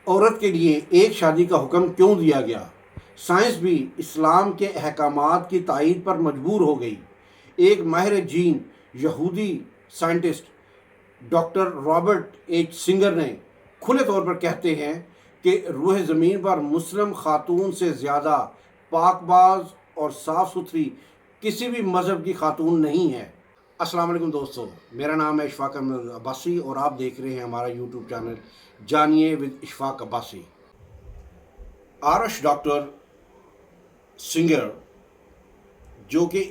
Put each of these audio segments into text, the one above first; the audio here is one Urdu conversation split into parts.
عورت کے لیے ایک شادی کا حکم کیوں دیا گیا؟ سائنس بھی اسلام کے احکامات کی تائید پر مجبور ہو گئی۔ ایک ماہر جین یہودی scientist doctor Robert H Singer نے کھلے طور پر کہتے ہیں کہ روح زمین پر مسلم خاتون سے زیادہ پاک باز اور صاف ستھری کسی بھی مذہب کی خاتون نہیں ہے۔ السلام علیکم دوستو، میرا نام ہے اشفاق احمد عباسی اور آپ دیکھ رہے ہیں ہمارا یوٹیوب چینل جانیے with Ashfaq Abbasi. Doctor Singer جو کہ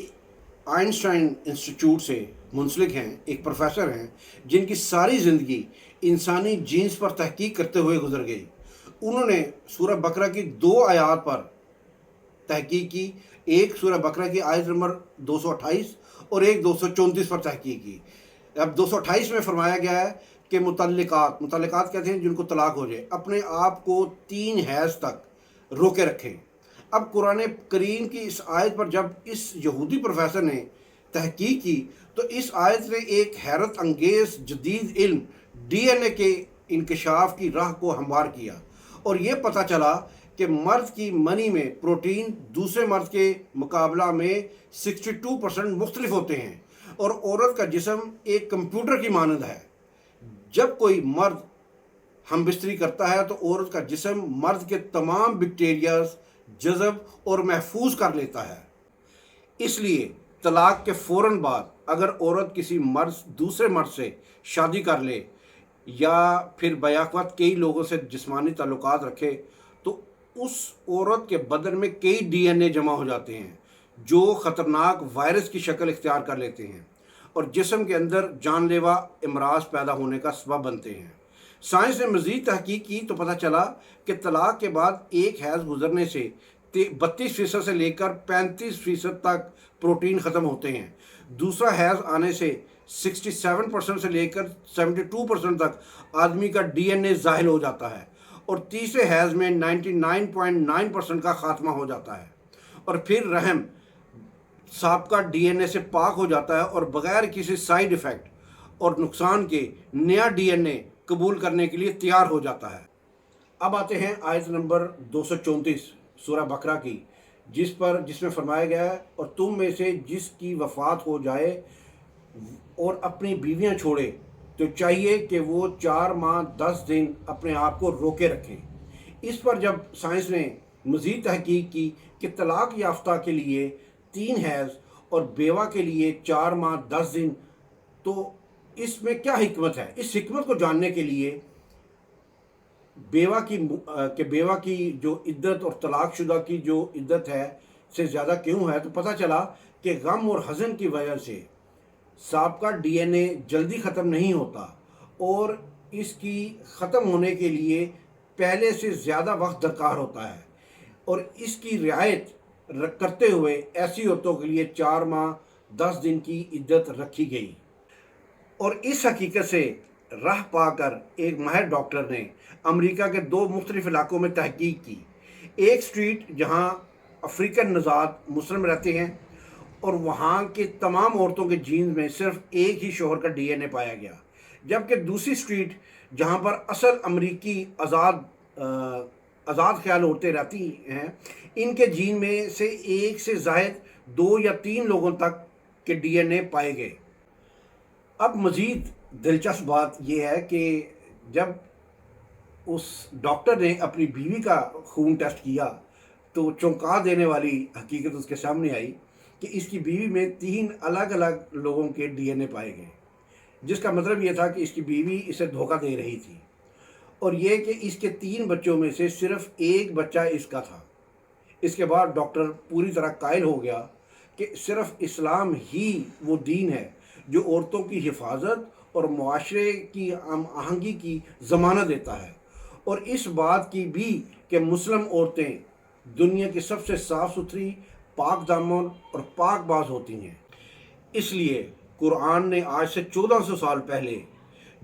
آئنسٹائن انسٹیٹیوٹ سے منسلک ہیں، ایک پروفیسر ہیں جن کی ساری زندگی انسانی جینس پر تحقیق کرتے ہوئے گزر گئی، انہوں نے سورہ بقرہ کی 2 آیات پر تحقیق کی، ایک سورہ بقرہ کی آیت نمبر 228 اور ایک 234 پر تحقیق کی۔ اب 228 میں فرمایا گیا ہے کہ مطلقات کہتے ہیں جن کو طلاق ہو جائے، اپنے آپ کو 3 حیض تک روکے رکھیں۔ اب قرآن کریم کی اس آیت پر جب اس یہودی پروفیسر نے تحقیق کی تو اس آیت نے ایک حیرت انگیز جدید علم ڈی این اے کے انکشاف کی راہ کو ہموار کیا، اور یہ پتہ چلا کہ مرد کی منی میں پروٹین دوسرے مرد کے مقابلہ میں 62% مختلف ہوتے ہیں، اور عورت کا جسم ایک کمپیوٹر کی مانند ہے۔ جب کوئی مرد ہم بستری کرتا ہے تو عورت کا جسم مرد کے تمام بیکٹیریاز جذب اور محفوظ کر لیتا ہے۔ اس لیے طلاق کے فوراً بعد اگر عورت کسی دوسرے مرد سے شادی کر لے یا پھر بیک وقت کئی لوگوں سے جسمانی تعلقات رکھے تو اس عورت کے بدن میں کئی ڈی این اے جمع ہو جاتے ہیں جو خطرناک وائرس کی شکل اختیار کر لیتے ہیں اور جسم کے اندر جان لیوا امراض پیدا ہونے کا سبب بنتے ہیں۔ سائنس نے مزید تحقیق کی تو پتہ چلا کہ طلاق کے بعد ایک حیض گزرنے سے 32% سے لے کر 35% تک پروٹین ختم ہوتے ہیں، دوسرا حیض آنے سے 67% سے لے کر 72% تک آدمی کا ڈی این اے زائل ہو جاتا ہے، اور تیسرے حیض میں 99.9% کا خاتمہ ہو جاتا ہے، اور پھر رحم سابقہ ڈی این اے سے پاک ہو جاتا ہے اور بغیر کسی سائیڈ ایفیکٹ اور نقصان کے نیا ڈی این اے قبول کرنے کے لیے تیار ہو جاتا ہے۔ اب آتے ہیں آیت نمبر 234 سورہ بقرہ کی، جس میں فرمایا گیا ہے، اور تم میں سے جس کی وفات ہو جائے اور اپنی بیویاں چھوڑے تو چاہیے کہ وہ 4 ماہ 10 دن اپنے آپ کو روکے رکھیں۔ اس پر جب سائنس نے مزید تحقیق کی کہ طلاق یافتہ کے لیے 3 حیض اور بیوہ کے لیے 4 ماہ 10 دن، تو اس میں کیا حکمت ہے؟ اس حکمت کو جاننے کے لیے بیوہ کی جو عدت اور طلاق شدہ کی جو عدت ہے سے زیادہ کیوں ہے، تو پتہ چلا کہ غم اور حزن کی وجہ سے سابقہ ڈی این اے جلدی ختم نہیں ہوتا، اور اس کی ختم ہونے کے لیے پہلے سے زیادہ وقت درکار ہوتا ہے، اور اس کی رعایت کرتے ہوئے ایسی عورتوں کے لیے 4 ماہ 10 دن کی عدت رکھی گئی۔ اور اس حقیقت سے راہ پا کر ایک ماہر ڈاکٹر نے امریکہ کے 2 مختلف علاقوں میں تحقیق کی، ایک اسٹریٹ جہاں افریقن نژاد مسلم رہتے ہیں اور وہاں کے تمام عورتوں کے جینز میں صرف ایک ہی شوہر کا ڈی این اے پایا گیا، جبکہ دوسری اسٹریٹ جہاں پر اصل امریکی آزاد خیال عورتیں رہتی ہیں، ان کے جین میں سے ایک سے زائد 2 یا 3 لوگوں تک کے ڈی این اے پائے گئے۔ اب مزید دلچسپ بات یہ ہے کہ جب اس ڈاکٹر نے اپنی بیوی کا خون ٹیسٹ کیا تو چونکا دینے والی حقیقت اس کے سامنے آئی کہ اس کی بیوی میں 3 الگ الگ لوگوں کے ڈی این اے پائے گئے، جس کا مطلب یہ تھا کہ اس کی بیوی اسے دھوکہ دے رہی تھی، اور یہ کہ اس کے 3 بچوں میں سے صرف ایک بچہ اس کا تھا۔ اس کے بعد ڈاکٹر پوری طرح قائل ہو گیا کہ صرف اسلام ہی وہ دین ہے جو عورتوں کی حفاظت اور معاشرے کی ہم آہنگی کی ضمانت دیتا ہے، اور اس بات کی بھی کہ مسلم عورتیں دنیا کی سب سے صاف ستھری، پاک دامن اور پاک باز ہوتی ہیں۔ اس لیے قرآن نے آج سے 1400 سال پہلے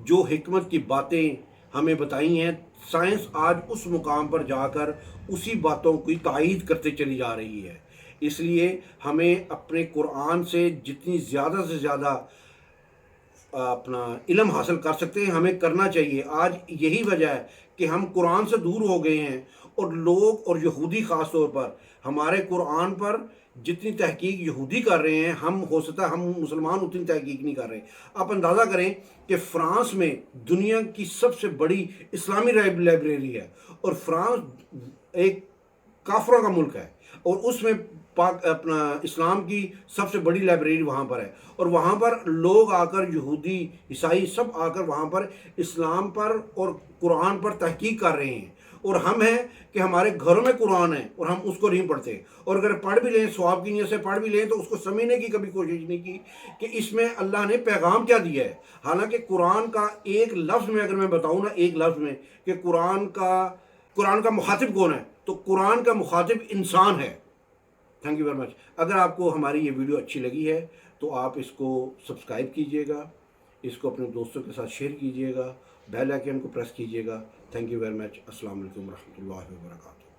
جو حکمت کی باتیں ہمیں بتائی ہیں، سائنس آج اس مقام پر جا کر اسی باتوں کی تائید کرتے چلی جا رہی ہے۔ اس لیے ہمیں اپنے قرآن سے جتنی زیادہ سے زیادہ اپنا علم حاصل کر سکتے ہیں ہمیں کرنا چاہیے۔ آج یہی وجہ ہے کہ کہ ہم قرآن سے دور ہو گئے ہیں، اور لوگ اور یہودی خاص طور پر ہمارے قرآن پر جتنی تحقیق یہودی کر رہے ہیں، ہم ہو سکتا ہے ہم مسلمان اتنی تحقیق نہیں کر رہے۔ آپ اندازہ کریں کہ فرانس میں دنیا کی سب سے بڑی اسلامی لائبریری ہے، اور فرانس ایک کافروں کا ملک ہے، اور اس میں اپنا اسلام کی سب سے بڑی لائبریری وہاں پر ہے، اور وہاں پر لوگ آ کر یہودی عیسائی سب آ کر وہاں پر اسلام پر اور قرآن پر تحقیق کر رہے ہیں، اور ہم ہیں کہ ہمارے گھروں میں قرآن ہے اور ہم اس کو نہیں پڑھتے، اور اگر پڑھ بھی لیں ثواب کی نیت سے پڑھ بھی لیں تو اس کو سمجھنے کی کبھی کوشش نہیں کی کہ اس میں اللہ نے پیغام کیا دیا ہے۔ حالانکہ قرآن کا ایک لفظ میں اگر میں بتاؤں نا، ایک لفظ میں کہ قرآن کا مخاطب کون ہے، تو قرآن کا مخاطب انسان ہے۔ تھینک یو ویری مچ۔ اگر آپ کو ہماری یہ ویڈیو اچھی لگی ہے تو آپ اس کو سبسکرائب کیجئے گا، اس کو اپنے دوستوں کے ساتھ شیئر کیجئے گا، بیل آئیکن کو پریس کیجئے گا۔ Thank you very much. السلام علیکم ورحمۃ اللہ وبرکاتہ۔